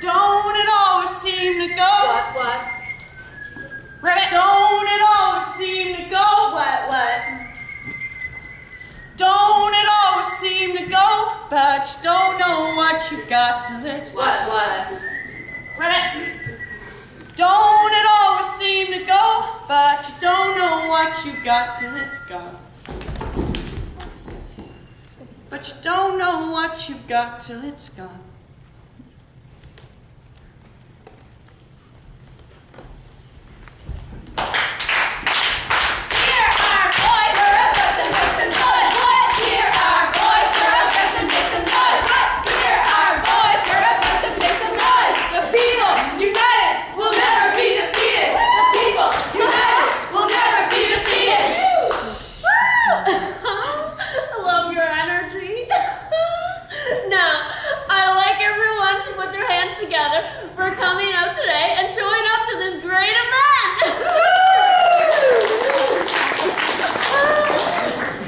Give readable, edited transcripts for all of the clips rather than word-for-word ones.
Don't it always seem to go? What? Ribbit. Don't it always seem to go? What? Don't it always seem to go? But you don't know what you've got till it's What? Ribbit. Don't it always seem to go? But you don't know what you've got till it's gone. But you don't know what you've got till it's gone. Together for coming out today and showing up to this great event.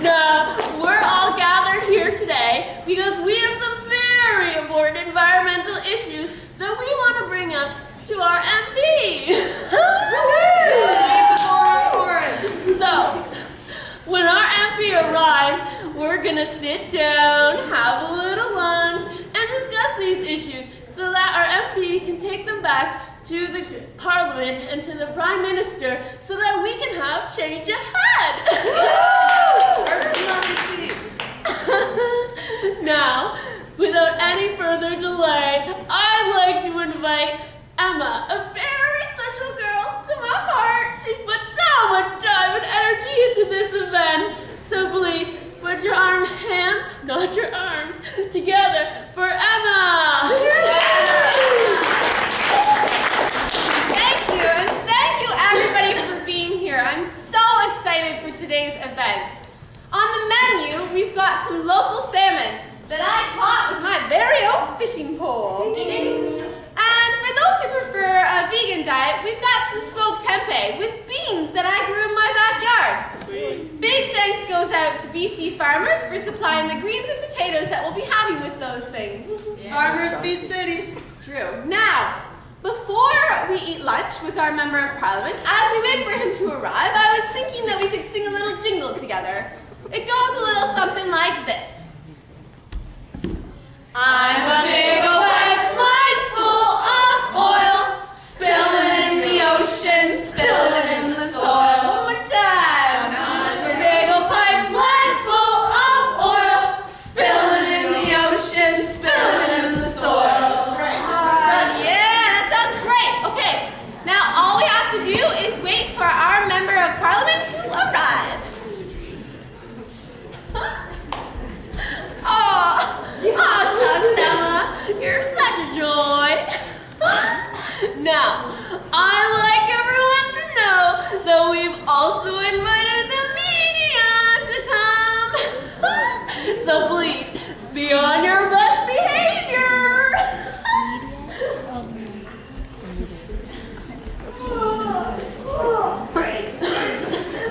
Now, we're all gathered here today because we have some very important environmental issues that we want to bring up to our MP. So, when our MP arrives, we're gonna sit down, have a little lunch, and discuss these issues, so that our MP can take them back to the Parliament and to the Prime Minister so that we can have change ahead. Now, without any further delay, I'd like to invite Emma, a very special girl to my heart. She's put so much time and energy into this event. So please, put your hands, not your arms, together for Emma. Thank you, and thank you everybody for being here. I'm so excited for today's event. On the menu, we've got some local salmon that I caught with my very own fishing pole. And for those who prefer a vegan diet, we've got some smoked tempeh with beans that I grew in my backyard. Sweet. Big thanks goes out to BC farmers for supplying the greens and potatoes that we'll be having with those things. Yeah. Farmers feed cities. True. Now, before we eat lunch with our Member of Parliament, as we wait for him to arrive, I was thinking that we could sing a little jingle together. It goes a little something like this. I'm a big old pipeline full of oil, spilling in the ocean, spilling in the soil. One more time. I'm a big old pipeline full of oil, spilling in the ocean, spilling in the soil. Yeah, that sounds great. Okay, now all we have to do is wait for our Member of Parliament to arrive. Shucks, Emma, you're such a joy. Now, I'd like everyone to know that we've also invited the media to come. So please, be on your best behavior.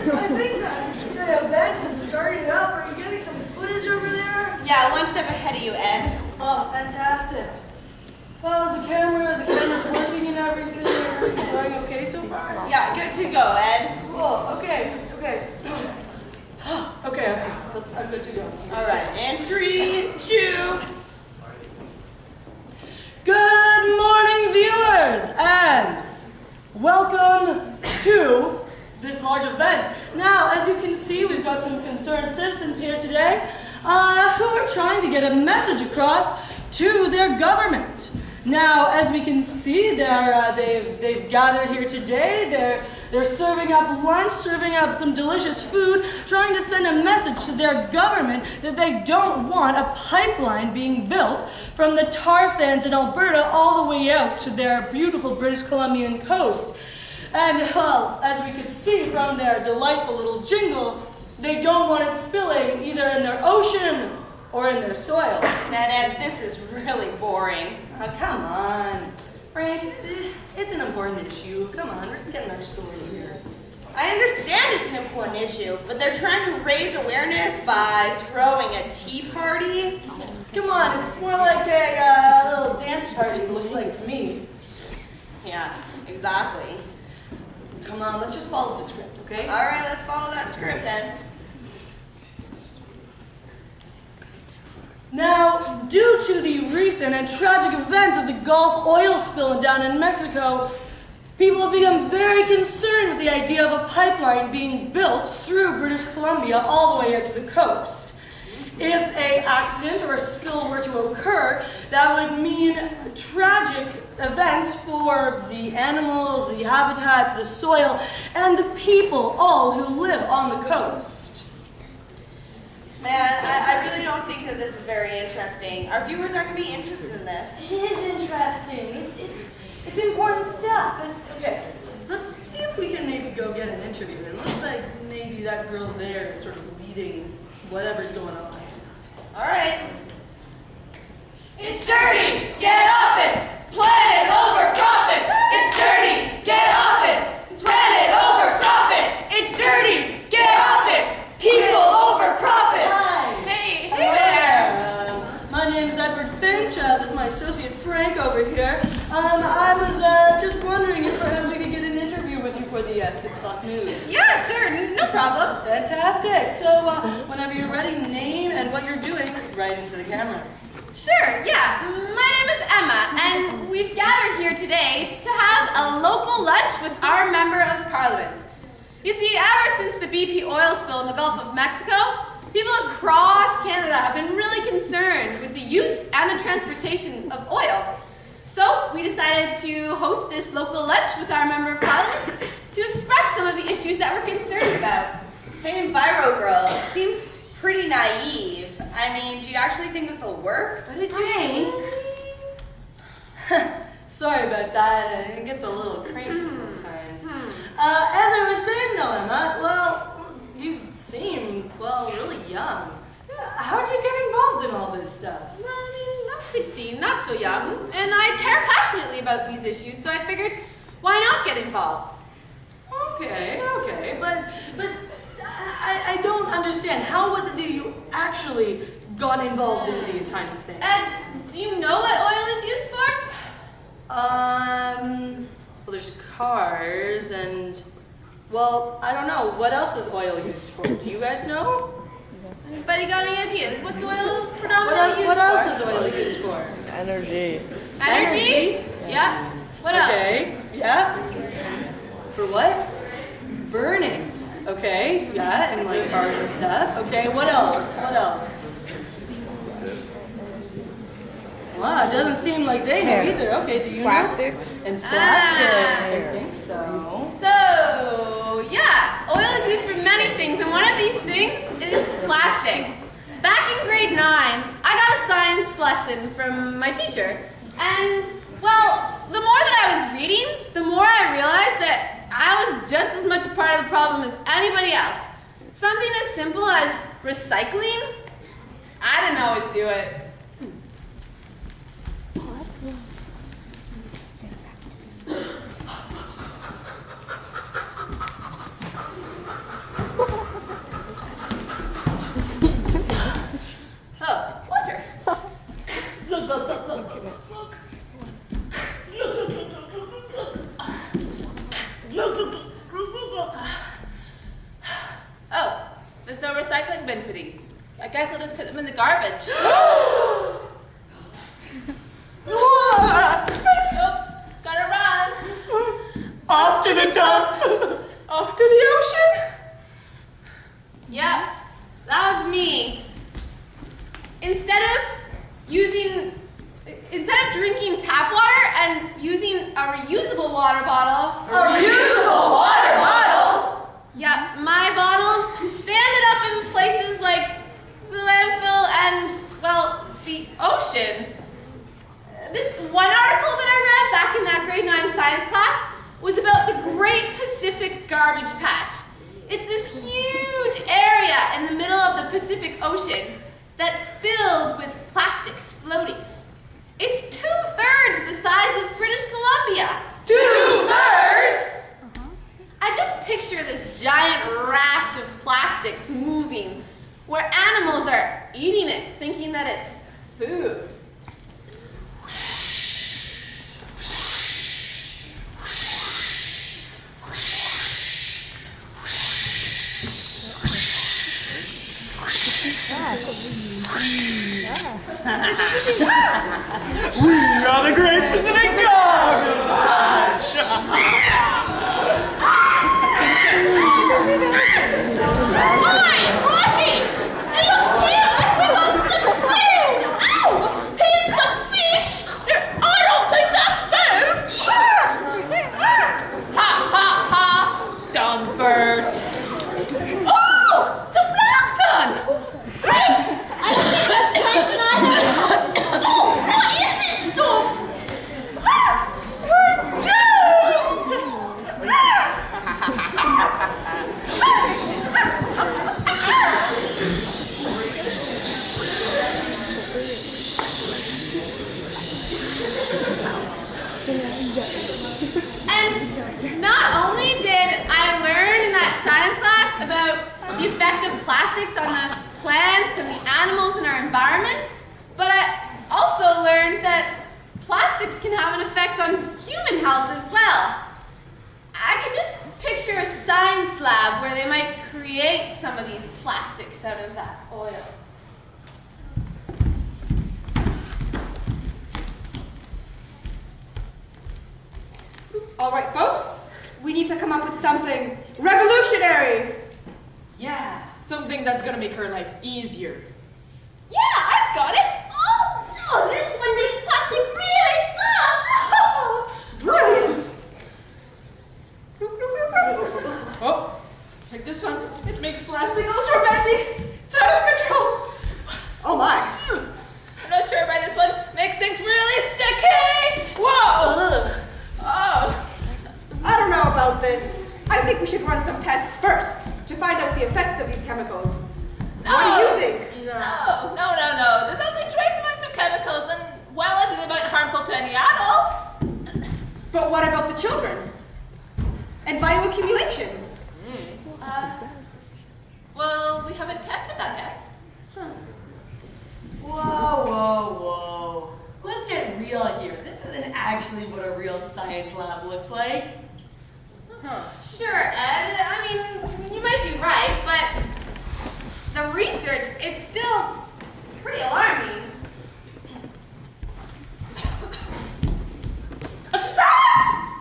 I think the event is starting up. Are you getting some footage over there? Yeah, one step ahead of you, Ed. Oh, fantastic. Well, the camera's working and everything. Are you going okay so far? Yeah, good to go, Ed. Cool, okay. Okay. I'm good to go. All right, and 3, 2. Good morning, viewers, and welcome to this large event. Now, as you can see, we've got some concerned citizens here today who are trying to get a message across to their government. Now, as we can see, they've gathered here today. They're serving up lunch, serving up some delicious food, trying to send a message to their government that they don't want a pipeline being built from the tar sands in Alberta all the way out to their beautiful British Columbian coast. And, well, as we could see from their delightful little jingle, they don't want it spilling either in their ocean or in their soil. Man, Ed, this is really boring. Oh, come on. Frank, it's an important issue. Come on, we're just getting our story here. I understand it's an important issue, but they're trying to raise awareness by throwing a tea party. Come on, it's more like a little dance party, it looks like to me. Yeah, exactly. Come on, let's just follow the script, okay? All right, let's follow that script then. Now, due to the recent and tragic events of the Gulf oil spill down in Mexico, people have become very concerned with the idea of a pipeline being built through British Columbia all the way out to the coast. If an accident or a spill were to occur, that would mean tragic events for the animals, the habitats, the soil, and the people, all who live on the coast. Man, I really don't think that this is very interesting. Our viewers aren't going to be interested in this. It is interesting. It's important stuff. And, okay, let's see if we can maybe go get an interview. It looks like maybe that girl there is sort of leading whatever's going on. All right. It's dirty! Get off it! Planet over profit! It's dirty! Get off it! Planet over profit! It's dirty! Get off it! People over profit! Hi! Hey Hello there! My name is Edward Finch. This is my associate Frank over here. I was just wondering if perhaps we could get an interview with you for the 6 o'clock news. Yeah, sure, no problem. Fantastic. So whenever you're ready, name and what you're doing right into the camera. Sure, yeah. My name is Emma, and we've gathered here today to have a local lunch with our Member of Parliament. You see, ever since the BP oil spill in the Gulf of Mexico, people across Canada have been really concerned with the use and the transportation of oil. So we decided to host this local lunch with our Member of Parliament to express some of the issues that we're concerned about. Hey, Enviro Girl, it seems pretty naive. I mean, do you actually think this will work? What did you think? Sorry about that. It gets a little cranky sometimes. As I was saying though, Emma, well, you seem, well, really young. How'd you get involved in all this stuff? Well, I mean, I'm 16, not so young, and I care passionately about these issues, so I figured, why not get involved? Okay, but I don't understand. How was it that you actually got involved in these kind of things? Do you know what oil is used for? Well, there's cars and, well, I don't know. What else is oil used for? Do you guys know? Anybody got any ideas? What's oil predominantly used What for? else is oil used for? Energy. Energy? Yeah. What else? Okay, yeah. For what? Burning. Okay, yeah, and like cars and stuff. Okay, what else? What else? Wow, it doesn't seem like they know either. Okay, do you Plastic. know? And plastics, I think so. So, yeah, oil is used for many things, and one of these things is plastics. Back in grade 9, I got a science lesson from my teacher, and, well, the more that I was reading, the more I realized that I was just as much a part of the problem as anybody else. Something as simple as recycling, I didn't always do it. Oh, water. Look, look, look, look, look, look. Oh, there's no recycling bin for these. I guess I'll just put them in the garbage. Oops, gotta run. Off to the dump! Off to the ocean? Yep, that was me. Instead of drinking tap water and using a reusable water bottle. A reusable water bottle? Yeah, my bottles, they ended up in places like the landfill and, well, the ocean. This one article that I read back in that grade 9 science class was about the Great Pacific Garbage Patch. It's this huge area in the middle of the Pacific Ocean that's filled with plastics floating. It's 2/3 the size of British Columbia. 2/3? I just picture this giant raft of plastics moving, where animals are eating it, thinking that it's food. And not only did I learn in that science class about the effect of plastics on the plants and the animals in our environment, but I also learned that plastics can have an effect on human health as well. I can just picture a science lab where they might create some of these plastics out of that oil. All right, folks, we need to come up with something revolutionary. Yeah, something that's gonna make her life easier. Yeah, I've got it. Oh, no, this one makes plastic really soft. Brilliant. Oh, check this one. It makes plastic ultra bendy. It's out of control. Oh my. I'm not sure about this one. Makes things really sticky. Whoa! Oh, I don't know about this. I think we should run some tests first to find out the effects of these chemicals. What do you think? No. There's only trace amounts of chemicals and well into the amount harmful to any adults. But what about the children? And bioaccumulation? Well, we haven't tested that yet. Whoa. Let's get real here. This isn't actually what a real science lab looks like. Sure, Ed. I mean, you might be right, but the research, it's still pretty alarming. Stop!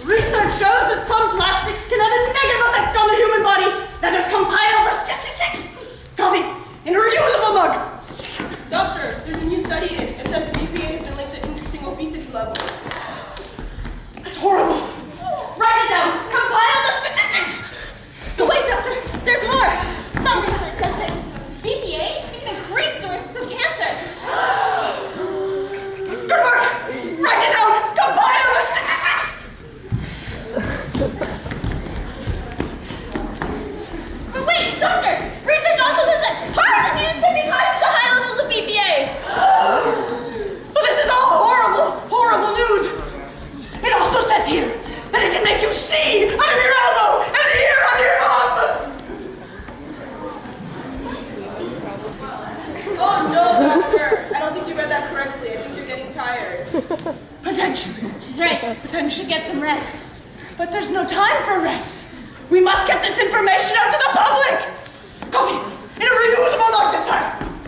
Research shows that some plastics can have a negative effect on the human body. Let us compile the statistics. Coffee in a reusable mug. Doctor, there's a new study in it. It says BPA has been linked to increasing obesity levels. That's horrible. Write it down. Compile the statistics. Wait, doctor, there's more. Some research says that BPA can increase the risks of cancer. Good work. Write it down. Compile the statistics. But wait, doctor, research also says that heart disease may be caused due to high levels of BPA. Well, this is all horrible news. It also says here that it can make you see out of your elbow and hear out of your thumb. Oh no, doctor! I don't think you read that correctly. I think you're getting tired. Potentially. She's right. We should get some rest. But there's no time for rest. We must get this information out to the public. Coffee in a reusable mug this time.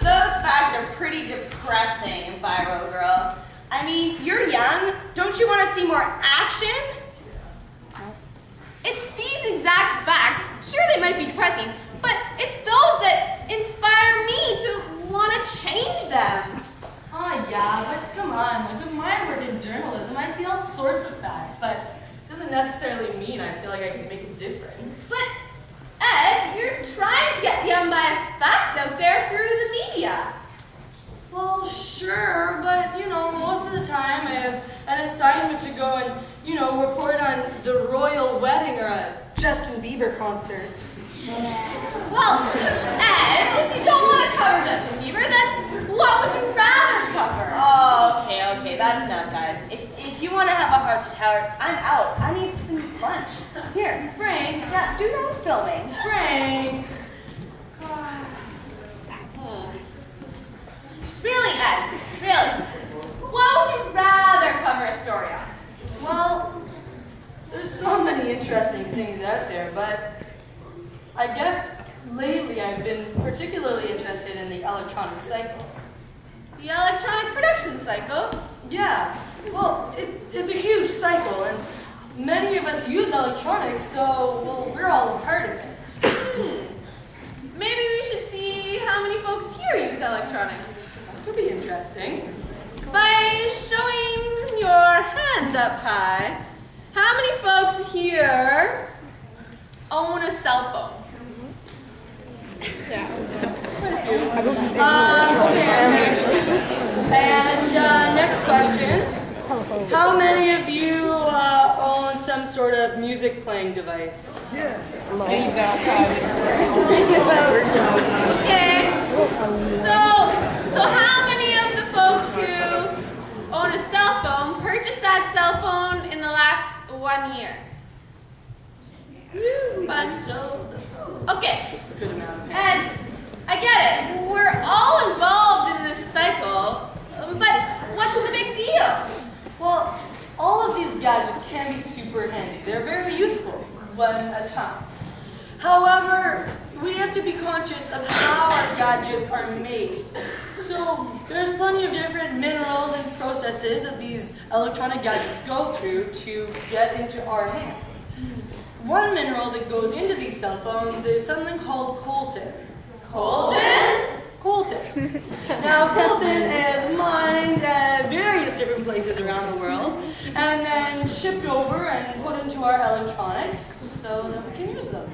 Those facts are pretty depressing, Viral Girl. I mean, you're young. Don't you want to see more action? It's these exact facts. Sure, they might be depressing, but it's those that inspire me to want to change them. Yeah, but come on. Like with my work in journalism, I see all sorts of facts, but it doesn't necessarily mean I feel like I can make a difference. But, Ed, you're trying to get the unbiased facts out there through the media. Well, sure, but most of the time I have an assignment to go and, report on the royal wedding or a Justin Bieber concert. Well, Ed, if you don't want to cover Justin Bieber, then what would you rather cover? Oh, okay, that's enough, guys. If you want to have a heart-to-heart, I'm out. I need some lunch. Here, Frank. yeah, do your own filming. Frank. Really, Ed? Really? What would you rather cover a story on? Well, there's so many interesting things out there, but I guess lately I've been particularly interested in the electronic cycle. The electronic production cycle? Yeah, well, it's a huge cycle, and many of us use electronics, so, we're all a part of it. Maybe we should see how many folks here use electronics. Could be interesting. By showing your hand up high, how many folks here own a cell phone? Okay. And next question. How many of you own some sort of music playing device? Okay. So how many of 1 year. But still, that's Okay, a good amount of and I get it. We're all involved in this cycle, but what's the big deal? Well, all of these gadgets can be super handy. They're very useful when at times. However, we have to be conscious of how our gadgets are made. So there's plenty of different minerals and processes that these electronic gadgets go through to get into our hands. One mineral that goes into these cell phones is something called coltan. Colton? Coltan. Now, coltan is mined at various different places around the world and then shipped over and put into our electronics so that we can use them.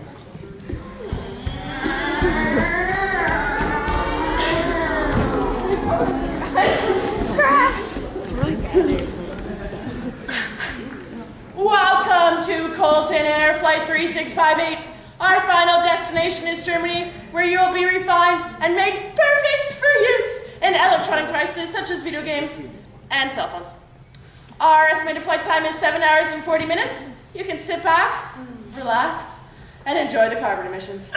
Welcome to Colton Air Flight 3658. Our final destination is Germany, where you will be refined and made perfect for use in electronic devices such as video games and cell phones. Our estimated flight time is 7 hours and 40 minutes. You can sit back, relax, and enjoy the carbon emissions.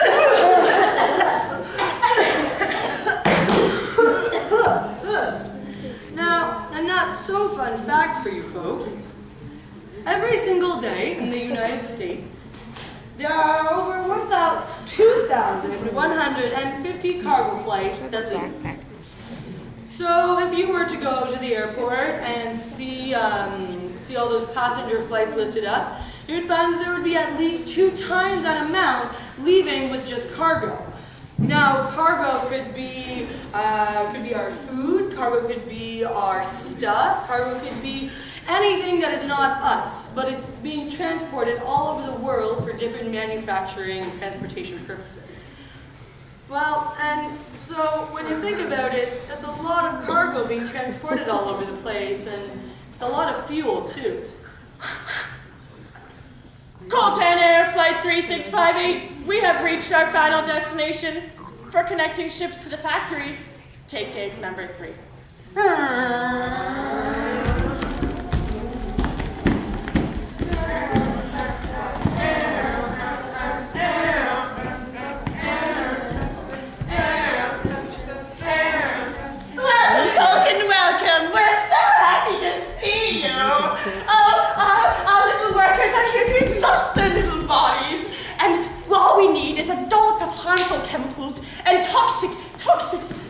Now, a not so fun fact for you folks. Every single day in the United States, there are over 2,150 cargo flights that leave. So if you were to go to the airport and see all those passenger flights listed up, you'd find that there would be at least 2 times that amount leaving with just cargo. Now, cargo could be our food, cargo could be our stuff, cargo could be anything that is not us, but it's being transported all over the world for different manufacturing and transportation purposes. Well, and so when you think about it, that's a lot of cargo being transported all over the place, and it's a lot of fuel, too. Colton Air Flight 3658, we have reached our final destination. For connecting ships to the factory, take gate number 3. Welcome. We're so happy to see you. Our little workers are here to exhaust their little bodies. And all we need is a dollop of harmful chemicals and toxic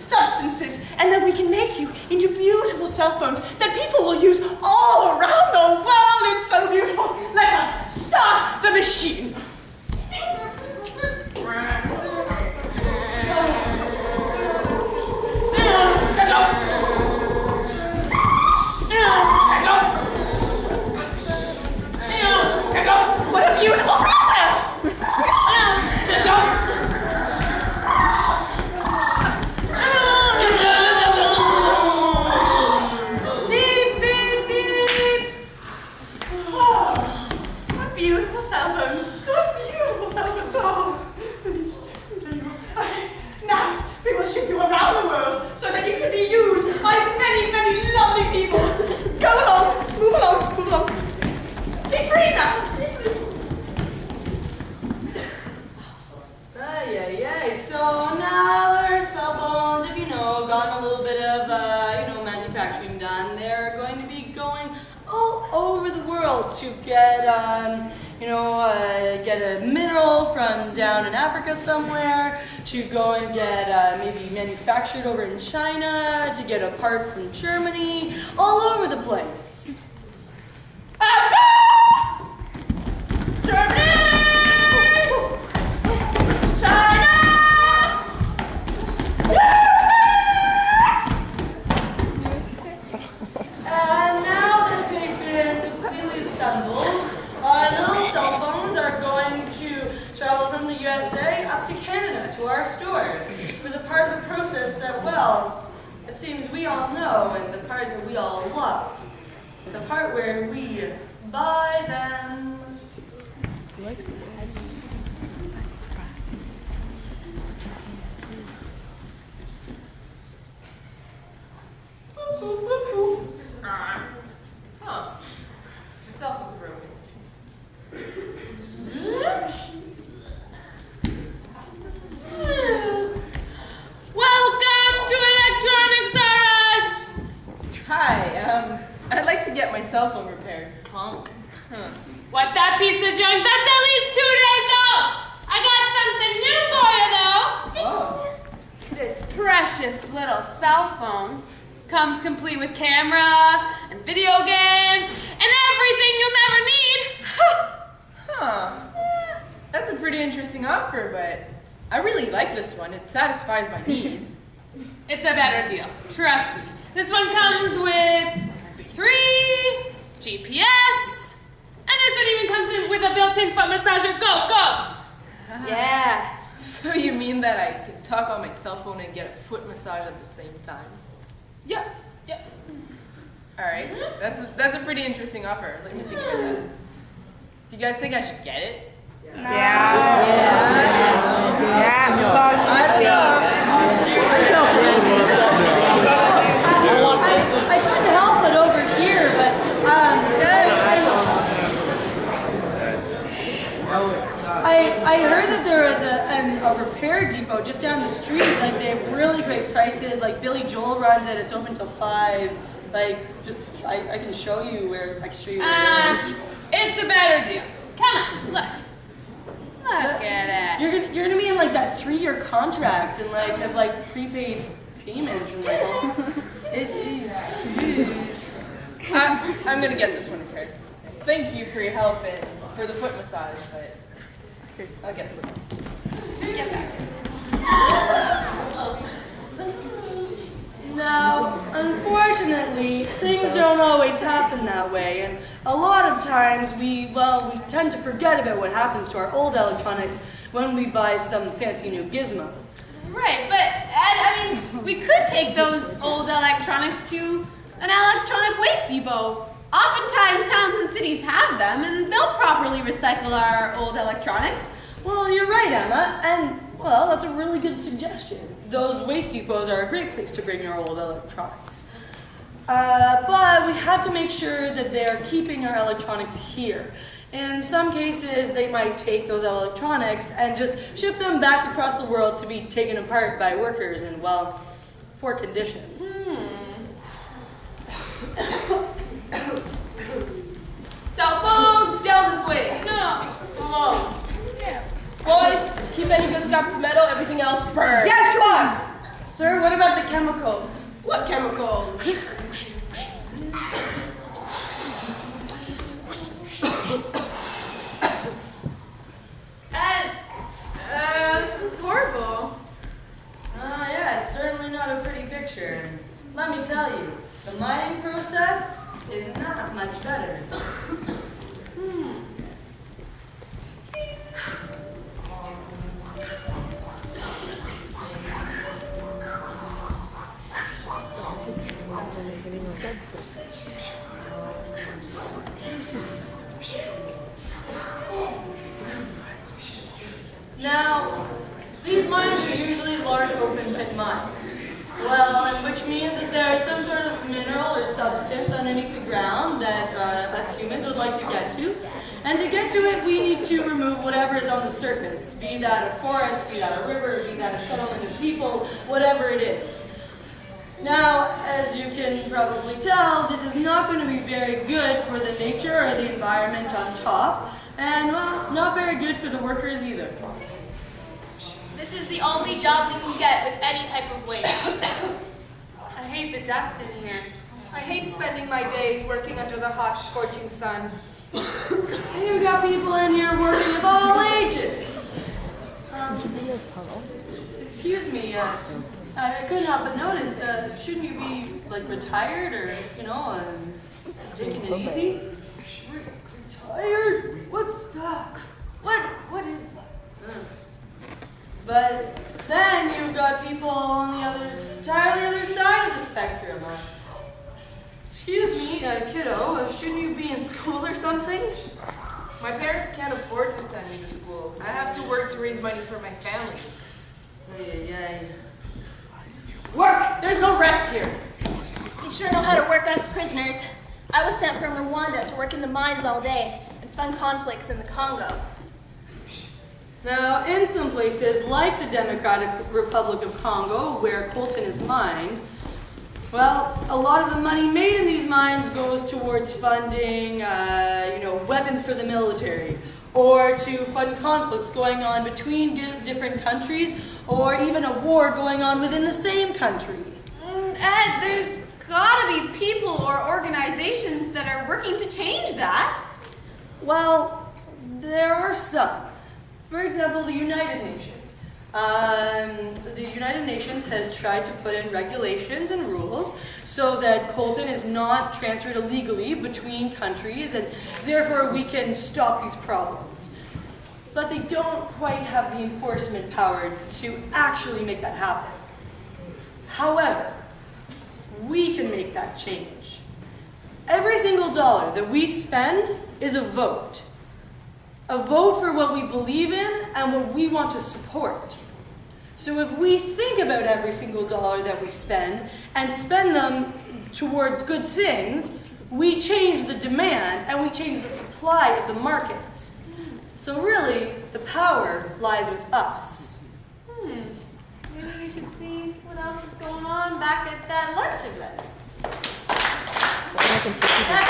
substances. And then we can make you into beautiful cell phones that people will use all around the world. It's so beautiful. Let us start the machine. What a beautiful process! Beep, beep, beep. Oh, what beautiful cell phones. What beautiful cell phones. Oh. Now, we will ship you around the world so that you can be used by many, many lovely people. Go along, move along, move along. Be free now. Be free. Yay. So now our cell phones, if gotten a little bit of, manufacturing done, they're going to be going all over the world to get, get a mineral from down in Africa somewhere, to go and get maybe manufactured over in China, to get a part from Germany, all over the place. Africa! Germany! China! And now that they've been completely assembled, our little cell phones are going to travel from the USA up to Canada to our stores for the part of the process that, well, it seems we all know and the part that we all love. The part where we buy them. Huh. My cell phone's broken. cell phone repaired. Clunk. What, that piece of junk? That's at least 2 days old! I got something new for you, though! Oh. This precious little cell phone comes complete with camera and video games and everything you'll never need! Huh. That's a pretty interesting offer, but I really like this one. It satisfies my needs. It's a better deal, trust me. This one comes with MP3, GPS, and this one even comes in with a built-in foot massager. Go, go! Yeah. So you mean that I can talk on my cell phone and get a foot massage at the same time? Yep, yep. All right, that's a pretty interesting offer. Let me think about that. You guys think I should get it? I couldn't help it over here, but I heard that there is a repair depot just down the street. Like they have really great prices. Like Billy Joel runs it. It's open till 5. Like just I can show you where it is. It's a better deal. Come on, look. Look at it. You're gonna be in like that 3-year contract and like have like prepaid payments and like all. I'm gonna get this one repaired. Thank you for your help and for the foot massage, but I'll get this one. Get back. Now, unfortunately, things don't always happen that way, and a lot of times we tend to forget about what happens to our old electronics when we buy some fancy new gizmo. Right, but Ed, I mean, we could take those old electronics to an electronic waste depot. Oftentimes, towns and cities have them, and they'll properly recycle our old electronics. Well, you're right, Emma, and, well, that's a really good suggestion. Those waste depots are a great place to bring our old electronics. But we have to make sure that they're keeping our electronics here. In some cases, they might take those electronics and just ship them back across the world to be taken apart by workers in, well, poor conditions. Cell phones, down this way. No, alone. Boys, keep any good scraps of metal, everything else burn. Yes, boss. Sir, what about the chemicals? What chemicals? Ed, this is horrible. Yeah, it's certainly not a pretty picture. And let me tell you, the mining process is not much better. Now, these mines are usually large open pit mines. Well, and which means that there's some sort of mineral or substance underneath the ground that us humans would like to get to. And to get to it, we need to remove whatever is on the surface, be that a forest, be that a river, be that a settlement of people, whatever it is. Now, as you can probably tell, this is not going to be very good for the nature or the environment on top, and, well, not very good for the workers either. This is the only job we can get with any type of waste. I hate the dust in here. I hate spending my days working under the hot, scorching sun. You've got people in here working of all ages. Excuse me, I couldn't help but notice, shouldn't you be, like, retired or, taking it easy? Retired? What's that? What is that? But then you've got people on the entirely other side of the spectrum. Excuse me, kiddo, shouldn't you be in school or something? My parents can't afford to send me to school. I have to work to raise money for my family. Work! There's no rest here. You sure know how to work us prisoners. I was sent from Rwanda to work in the mines all day and fund conflicts in the Congo. Now, in some places, like the Democratic Republic of Congo, where coltan is mined, Well, a lot of the money made in these mines goes towards funding, weapons for the military, or to fund conflicts going on between different countries, or even a war going on within the same country. Ed, there's gotta be people or organizations that are working to change that. Well, there are some. For example, the United Nations. The United Nations has tried to put in regulations and rules so that coltan is not transferred illegally between countries, and therefore we can stop these problems. But they don't quite have the enforcement power to actually make that happen. However, we can make that change. Every single dollar that we spend is a vote. A vote for what we believe in and what we want to support. So if we think about every single dollar that we spend and spend them towards good things, we change the demand and we change the supply of the markets. So really, the power lies with us. Maybe we should see what else is going on back at that lunch event. The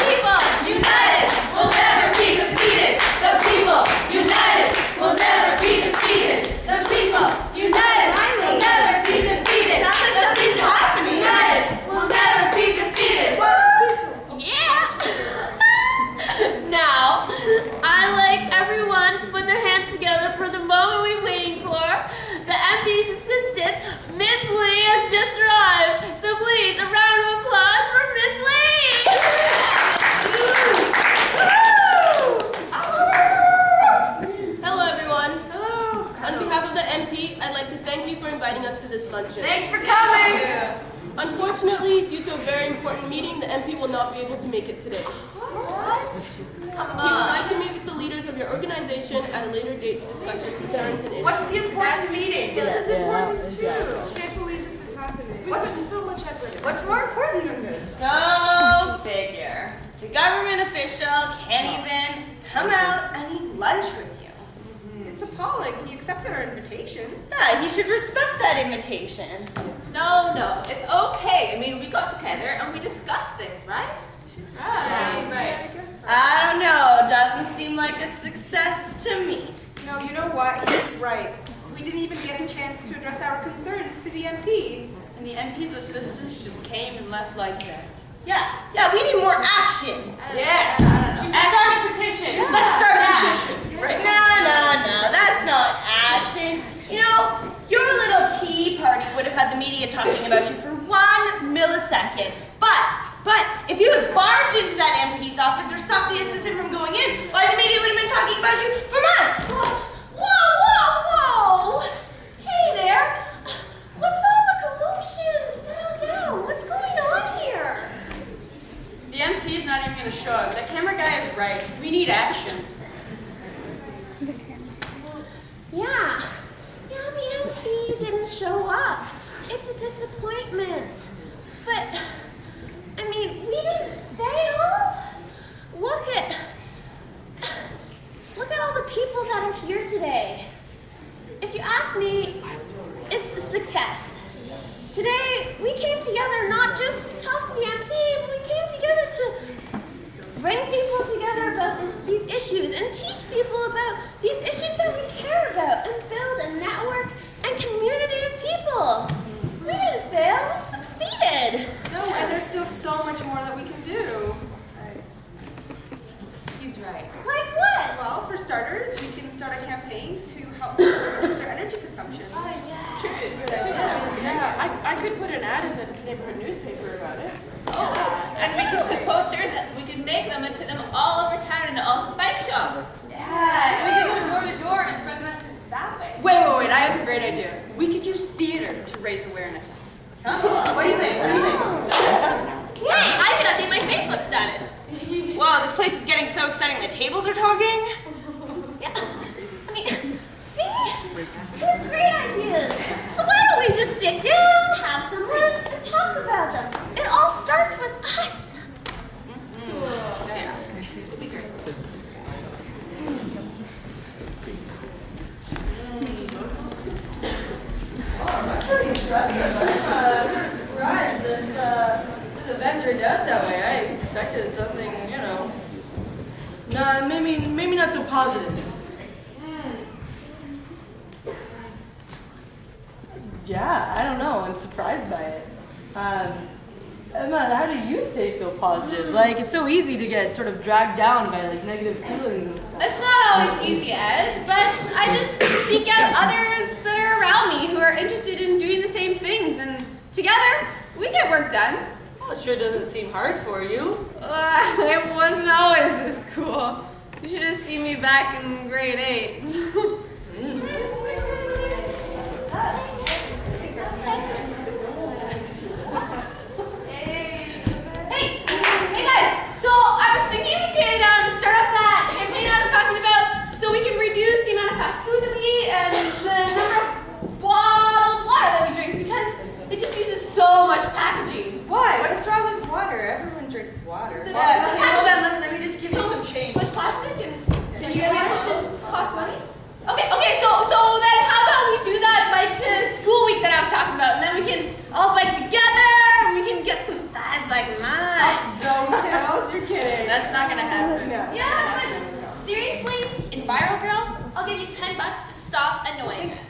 people united will never be defeated. The people united will never be defeated. The people united will never be defeated. Sounds like something's happening. United will never be defeated. Yeah! Now, I'd like everyone to put their hands together for the moment we've been waiting for. The MP's assistant, Miss Lee, has just arrived. So please, a round of applause for Miss Lee! Hello, everyone. Hello. On behalf of the MP, I'd like to thank you for inviting us to this luncheon. Thanks for coming. Unfortunately, due to a very important meeting, the MP will not be able to make it today. He would like to meet with the leaders of your organization at a later date to discuss your concerns and issues. What's the important meeting? This is important too. I can't believe this is happening. We put so much effort in. What's more important than this? Go figure. The government official can't even come out and eat lunch with you. It's appalling. He accepted our invitation. Yeah, he should respect that invitation. No, it's okay. I mean, we got together and we discussed things, right? Right. I guess so. I don't know. Doesn't seem like a success to me. No, you know what? He's right. We didn't even get a chance to address our concerns to the MP. And the MP's assistants just came and left like that. Yeah, we need more action. Yeah. Start a petition. Let's start a petition. Right. No, that's not action. You know, your little tea party would have had the media talking about you for 1 millisecond. But if you had barged into that MP's office or stopped the assistant from going in, why the media would have been talking about you for months. Whoa! Hey there! What's all the commotion? Settle down. What's going on here? The MP's not even going to show up. That camera guy is right. We need action. Yeah, the MP didn't show up. It's a disappointment. But, I mean, we didn't fail. Look at all the people that are here today. If you ask me, it's a success. Today, we came together not just to talk to the MP, but we came together to bring people together about these issues and teach people about these issues that we care about and build a network and community of people. We didn't fail, we succeeded. No, and there's still so much more that we can do. He's right. Like what? Well, for starters, we can start a campaign to help people reduce their energy consumption. Yeah, I could put an ad in the neighborhood newspaper about it. And we can put posters and we can make them and put them all over town in all the bike shops. Yeah, We can go door to door and spread the message that way. Wait, I have a great idea. We could use theater to raise awareness. Huh? What do you think? Hey, I can update my Facebook status. Whoa, this place is getting so exciting. The tables are talking. Yeah. I mean, see? They're great ideas. So why don't we just sit down, have some lunch, and talk about them? It all starts with us. Thanks. I'm pretty impressed. I'm sort of surprised this turned out that way. I expected something, you know, nah, maybe not so positive. Yeah, I don't know. I'm surprised by it. Emma, how do you stay so positive? Like, it's so easy to get sort of dragged down by like negative feelings and stuff. It's not always easy, Ed, but I just seek out others that are around me who are interested in doing the same things, and together we get work done. Well, it sure doesn't seem hard for you. It wasn't always this cool. You should have seen me back in grade 8. Hey guys! So I was thinking we could start up that campaign I was talking about, so we can reduce the amount of fast food that we eat and the number of bottled water that we drink, because it just uses so much packaging. Why? What's wrong with water? Everyone drinks water. The- Okay, hold on, let me just give you some change. With plastic and water should cost money? Okay, so then how about we do that bike to school week that I was talking about, and then we can all bike together, and we can get some thighs like mine. Those girls, you're kidding. That's not gonna happen. No. Yeah, but Seriously? Enviro Girl? I'll give you $10 to stop annoying us.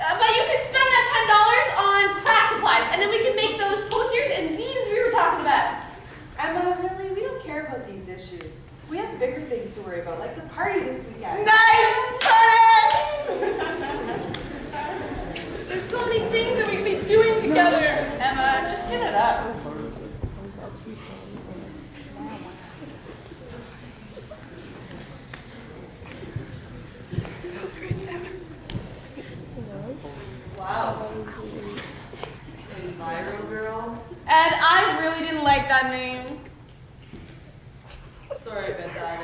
but you could spend that $10 on craft supplies, and then we can make those posters and zines we were talking about. Emma, really? We don't care about these issues. We have bigger things to worry about, like the party this weekend. Nice! There's so many things that we could be doing together. Emma, just give it up. Wow. Enviro Girl? And I really didn't like that name. Sorry about that.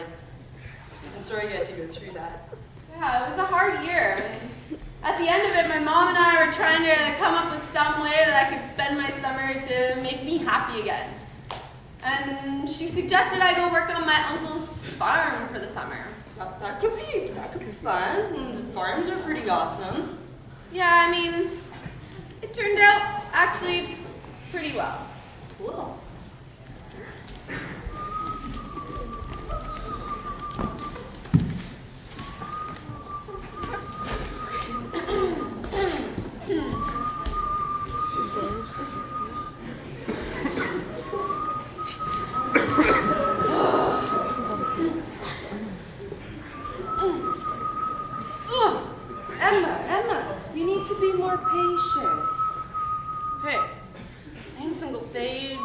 I'm sorry you had to go through that. Yeah, it was a hard year. At the end of it, my mom and I were trying to come up with some way that I could spend my summer to make me happy again. And she suggested I go work on my uncle's farm for the summer. That could be fun. The farms are pretty awesome. Yeah, I mean, it turned out actually pretty well. Cool. Emma, you need to be more patient. Hey, thanks, Single Sage.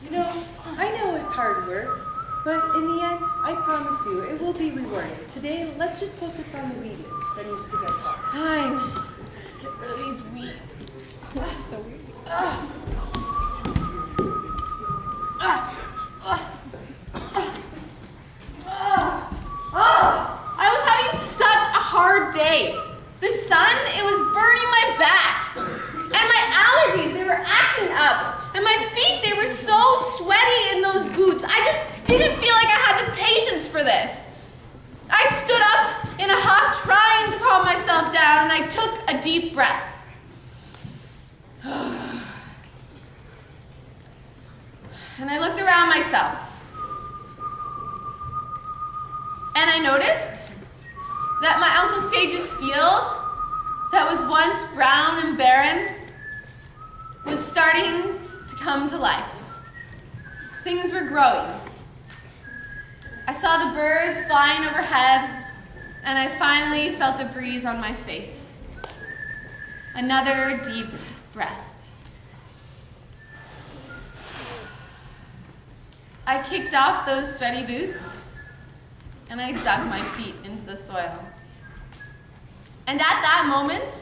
You know, I know it's hard work, but in the end, I promise you, it will be rewarded. Today, let's just focus on the weeding that needs to get off. Fine. Get rid of these weeds. So weird. I was having such a hard day. The sun, it was burning my back. And my allergies, they were acting up. And my feet, they were so sweaty in those boots. I just didn't feel like I had the patience for this. I stood up in a huff, trying to calm myself down, and I took a deep breath. And I looked around myself. And I noticed that my Uncle Sage's field, that was once brown and barren, was starting to come to life. Things were growing. I saw the birds flying overhead, and I finally felt a breeze on my face. Another deep breath. I kicked off those sweaty boots, and I dug my feet into the soil. And at that moment,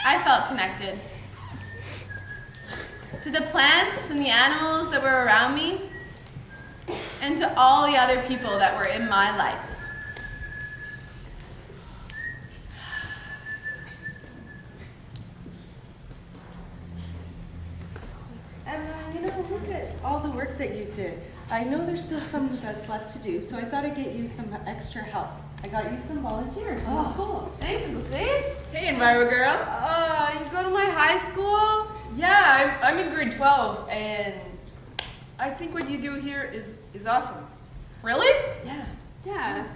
I felt connected to the plants and the animals that were around me, and to all the other people that were in my life. Emma, you know, look at all the work that you did. I know there's still some that's left to do, so I thought I'd get you some extra help. I got you some volunteers from the school. Thanks, Uncle Sage. Hey, and Enviro girl. You go to my high school? Yeah, I'm in grade 12, and I think what you do here is awesome. Really? Yeah. Yeah.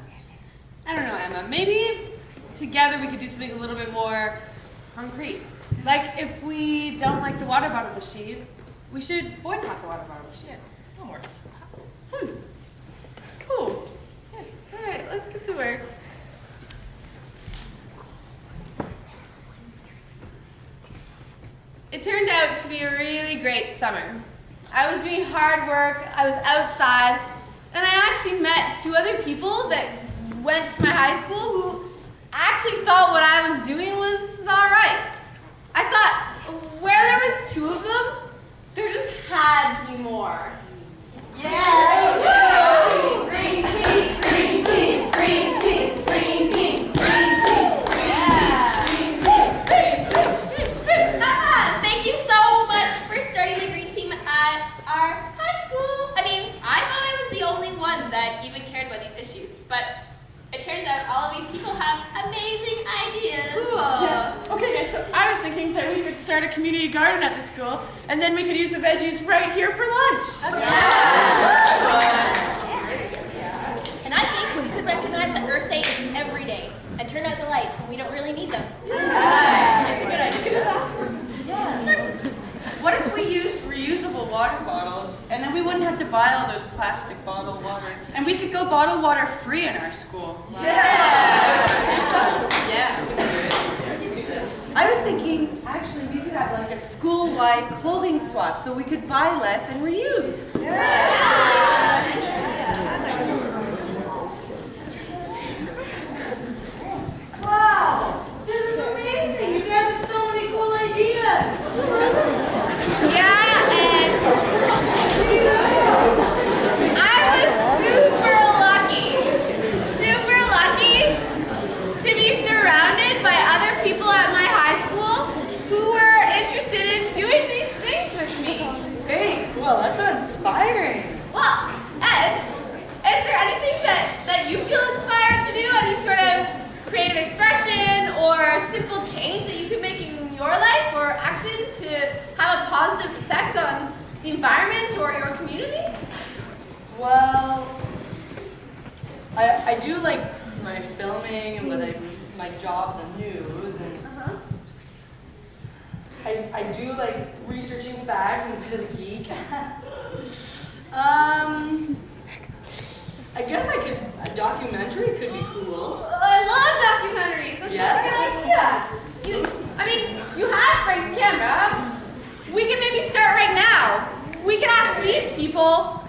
I don't know, Emma. Maybe together we could do something a little bit more concrete. Like if we don't like the water bottle machine, we should boycott the water bottle machine. No more. Cool. Yeah. All right, let's get to work. It turned out to be a really great summer. I was doing hard work, I was outside, and I actually met 2 other people that went to my high school who actually thought what I was doing was all right. I thought where there was 2 of them, there just had to be more. Yeah! Green team, green team, green team, green team, green team. Yeah. Green team, green. Thank you so much for starting the green team at our high school. I mean, I thought I was the only one that even cared about these issues, but it turns out all of these people have amazing ideas. Yeah. Okay, guys, so I was thinking that we could start a community garden at the school, and then we could use the veggies right here for lunch. And I think we could recognize that Earth Day is every day and turn out the lights when we don't really need them. That's a good idea. What if we used reusable water bottles, and then we wouldn't have to buy all those plastic bottled water, and we could go bottled water free in our school? I was thinking, actually, we could have like a school-wide clothing swap so we could buy less and reuse. Wow, this is amazing. You guys have so many cool ideas. Yeah, and I was super lucky to be surrounded by other people at my high school who were interested in doing these things with me. Hey, well, that sounds inspiring. Well, Ed, is there anything that you feel inspired to do? Any sort of creative expression or simple change that you can make in your life or action to have a positive effect on the environment or your community? Well, I do like my filming and my job in the news, and I do like researching facts and a bit of a geek. I guess a documentary could be cool. I love documentaries. That's Yeah? such a good idea. You have Frank's camera. We can maybe start right now. We can ask these people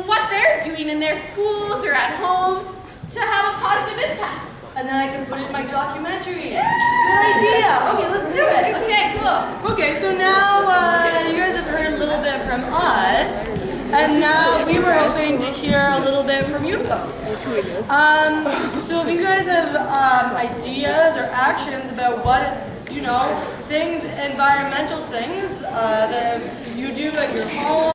what they're doing in their schools or at home to have a positive impact. And then I can put it in my documentary. Good idea. Okay, let's do it. Okay, cool. Okay, so now you guys have heard a little bit from us, and now we were hoping to hear a little bit from you folks. So if you guys have ideas or actions about what is, things, environmental things that you do at your home,